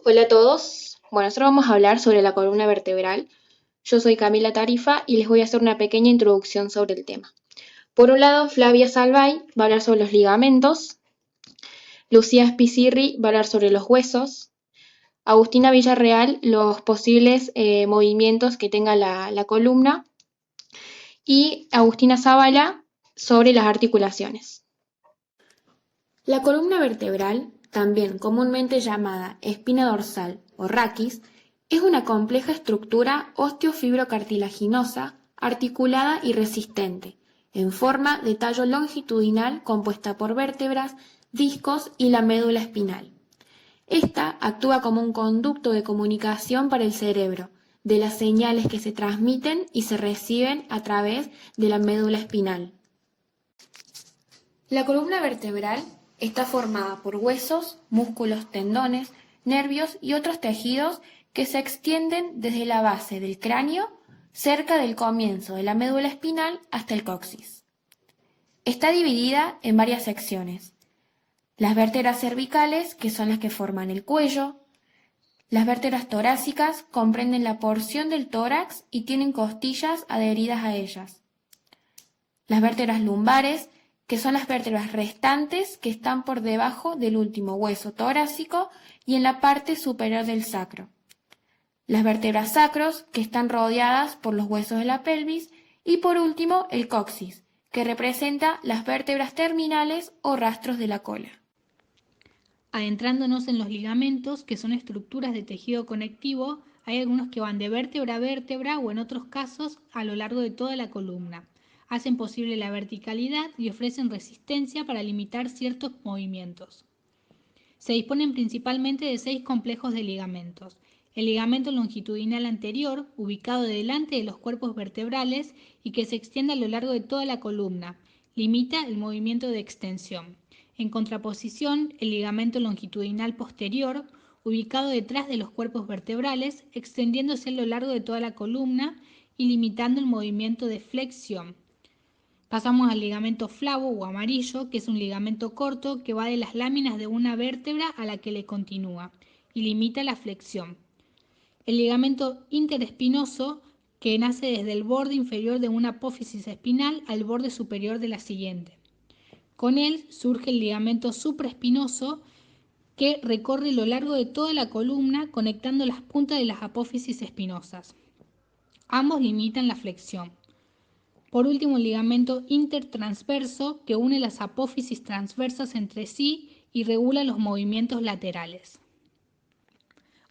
Hola a todos. Bueno, nosotros vamos a hablar sobre la columna vertebral. Yo soy Camila Tarifa y les voy a hacer una pequeña introducción sobre el tema. Por un lado, Flavia Salvay va a hablar sobre los ligamentos, Lucía Spicirri va a hablar sobre los huesos, Agustina Villarreal los posibles movimientos que tenga la columna y Agustina Zavala sobre las articulaciones. La columna vertebral, también comúnmente llamada espina dorsal o raquis, es una compleja estructura osteofibrocartilaginosa, articulada y resistente, en forma de tallo longitudinal compuesta por vértebras, discos y la médula espinal. Esta actúa como un conducto de comunicación para el cerebro, de las señales que se transmiten y se reciben a través de la médula espinal. La columna vertebral está formada por huesos, músculos, tendones, nervios y otros tejidos que se extienden desde la base del cráneo, cerca del comienzo de la médula espinal, hasta el coxis. Está dividida en varias secciones. Las vértebras cervicales, que son las que forman el cuello. Las vértebras torácicas comprenden la porción del tórax y tienen costillas adheridas a ellas. Las vértebras lumbares, que son las vértebras restantes que están por debajo del último hueso torácico y en la parte superior del sacro. Las vértebras sacros, que están rodeadas por los huesos de la pelvis, y por último el coxis, que representa las vértebras terminales o rastros de la cola. Adentrándonos en los ligamentos, que son estructuras de tejido conectivo, hay algunos que van de vértebra a vértebra o en otros casos a lo largo de toda la columna. Hacen posible la verticalidad y ofrecen resistencia para limitar ciertos movimientos. Se disponen principalmente de 6 complejos de ligamentos. El ligamento longitudinal anterior, ubicado delante de los cuerpos vertebrales y que se extiende a lo largo de toda la columna, limita el movimiento de extensión. En contraposición, el ligamento longitudinal posterior, ubicado detrás de los cuerpos vertebrales, extendiéndose a lo largo de toda la columna y limitando el movimiento de flexión. Pasamos al ligamento flavo o amarillo, que es un ligamento corto que va de las láminas de una vértebra a la que le continúa y limita la flexión. El ligamento interespinoso, que nace desde el borde inferior de una apófisis espinal al borde superior de la siguiente. Con él surge el ligamento supraespinoso, que recorre lo largo de toda la columna conectando las puntas de las apófisis espinosas. Ambos limitan la flexión. Por último, el ligamento intertransverso, que une las apófisis transversas entre sí y regula los movimientos laterales.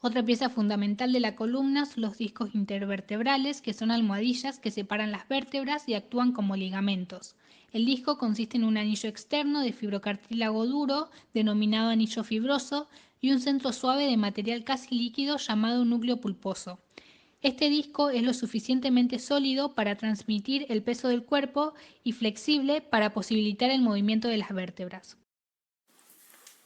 Otra pieza fundamental de la columna son los discos intervertebrales, que son almohadillas que separan las vértebras y actúan como ligamentos. El disco consiste en un anillo externo de fibrocartílago duro, denominado anillo fibroso, y un centro suave de material casi líquido llamado núcleo pulposo. Este disco es lo suficientemente sólido para transmitir el peso del cuerpo y flexible para posibilitar el movimiento de las vértebras.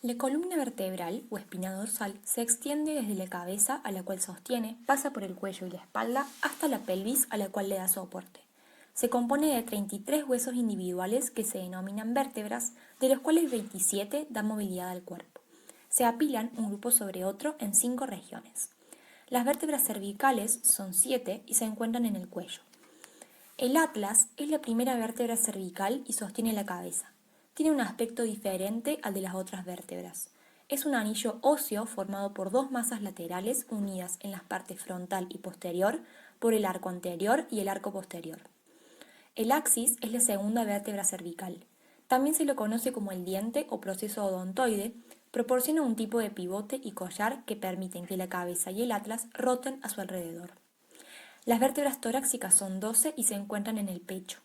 La columna vertebral o espina dorsal se extiende desde la cabeza a la cual sostiene, pasa por el cuello y la espalda hasta la pelvis a la cual le da soporte. Se compone de 33 huesos individuales que se denominan vértebras, de los cuales 27 dan movilidad al cuerpo. Se apilan un grupo sobre otro en 5 regiones. Las vértebras cervicales son 7 y se encuentran en el cuello. El atlas es la primera vértebra cervical y sostiene la cabeza. Tiene un aspecto diferente al de las otras vértebras. Es un anillo óseo formado por 2 masas laterales unidas en las partes frontal y posterior por el arco anterior y el arco posterior. El axis es la segunda vértebra cervical. También se lo conoce como el diente o proceso odontoide. Proporciona un tipo de pivote y collar que permiten que la cabeza y el atlas roten a su alrededor. Las vértebras torácicas son 12 y se encuentran en el pecho.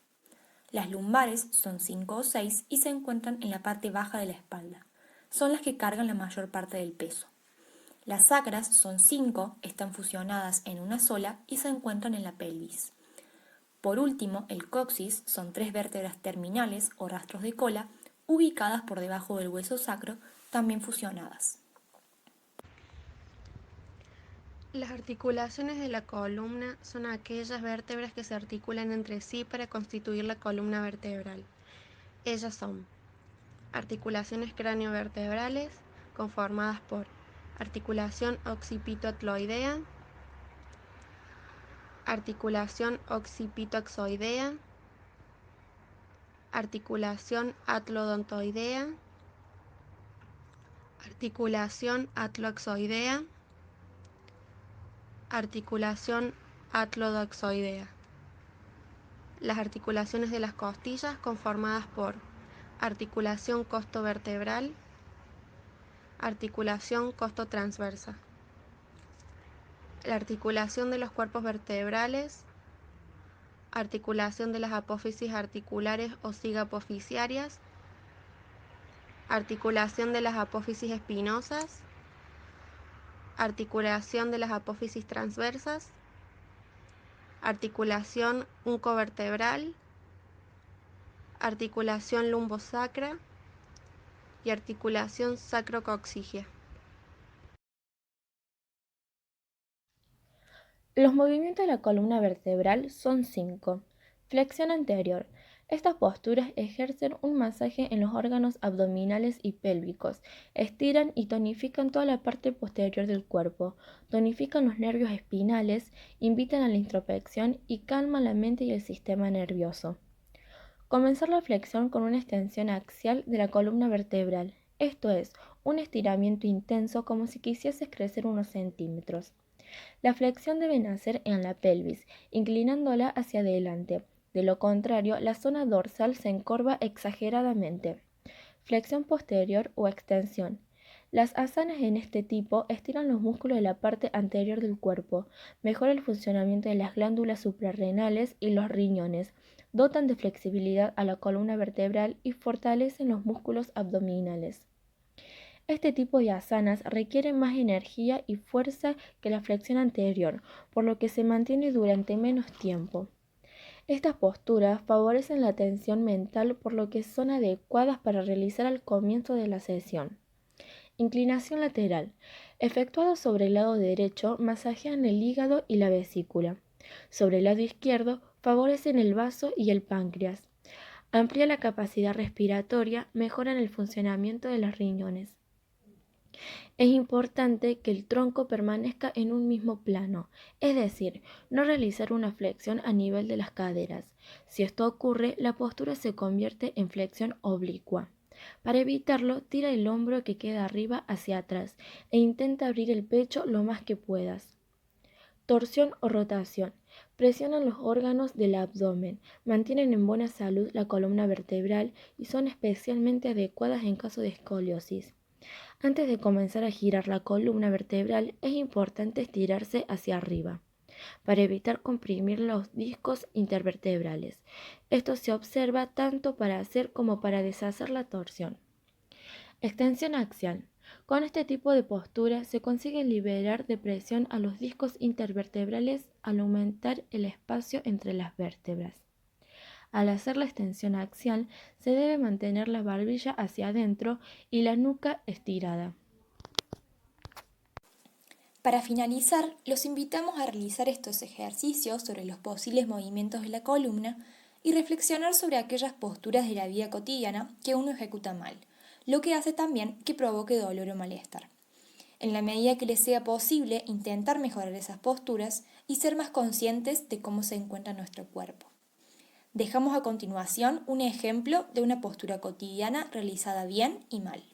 Las lumbares son 5 o 6 y se encuentran en la parte baja de la espalda. Son las que cargan la mayor parte del peso. Las sacras son 5, están fusionadas en una sola y se encuentran en la pelvis. Por último, el coxis son 3 vértebras terminales o rastros de cola ubicadas por debajo del hueso sacro, también fusionadas. Las articulaciones de la columna son aquellas vértebras que se articulan entre sí para constituir la columna vertebral. Ellas son articulaciones craniovertebrales conformadas por articulación occipito-atloidea, articulación occipito-axoidea, articulación atlodontoidea, articulación atloaxoidea, articulación atlodoxoidea. Las articulaciones de las costillas conformadas por articulación costovertebral, articulación costotransversa. La articulación de los cuerpos vertebrales, articulación de las apófisis articulares o zigapofisiarias, articulación de las apófisis espinosas, articulación de las apófisis transversas, articulación uncovertebral, articulación lumbosacra y articulación sacrocoxígea. Los movimientos de la columna vertebral son 5. Flexión anterior. Estas posturas ejercen un masaje en los órganos abdominales y pélvicos, estiran y tonifican toda la parte posterior del cuerpo, tonifican los nervios espinales, invitan a la introspección y calman la mente y el sistema nervioso. Comenzar la flexión con una extensión axial de la columna vertebral, esto es, un estiramiento intenso como si quisieses crecer unos centímetros. La flexión debe nacer en la pelvis, inclinándola hacia adelante. De lo contrario, la zona dorsal se encorva exageradamente. Flexión posterior o extensión. Las asanas en este tipo estiran los músculos de la parte anterior del cuerpo, mejora el funcionamiento de las glándulas suprarrenales y los riñones, dotan de flexibilidad a la columna vertebral y fortalecen los músculos abdominales. Este tipo de asanas requiere más energía y fuerza que la flexión anterior, por lo que se mantiene durante menos tiempo. Estas posturas favorecen la atención mental, por lo que son adecuadas para realizar al comienzo de la sesión. Inclinación lateral. Efectuado sobre el lado derecho, masajean el hígado y la vesícula. Sobre el lado izquierdo, favorecen el vaso y el páncreas. Amplía la capacidad respiratoria, mejoran el funcionamiento de los riñones. Es importante que el tronco permanezca en un mismo plano, es decir, no realizar una flexión a nivel de las caderas. Si esto ocurre, la postura se convierte en flexión oblicua. Para evitarlo, tira el hombro que queda arriba hacia atrás e intenta abrir el pecho lo más que puedas. Torsión o rotación. Presionan los órganos del abdomen, mantienen en buena salud la columna vertebral y son especialmente adecuadas en caso de escoliosis. Antes de comenzar a girar la columna vertebral es importante estirarse hacia arriba para evitar comprimir los discos intervertebrales. Esto se observa tanto para hacer como para deshacer la torsión. Extensión axial. Con este tipo de postura se consigue liberar de presión a los discos intervertebrales al aumentar el espacio entre las vértebras. Al hacer la extensión axial, se debe mantener la barbilla hacia adentro y la nuca estirada. Para finalizar, los invitamos a realizar estos ejercicios sobre los posibles movimientos de la columna y reflexionar sobre aquellas posturas de la vida cotidiana que uno ejecuta mal, lo que hace también que provoque dolor o malestar. En la medida que les sea posible, intentar mejorar esas posturas y ser más conscientes de cómo se encuentra nuestro cuerpo. Dejamos a continuación un ejemplo de una postura cotidiana realizada bien y mal.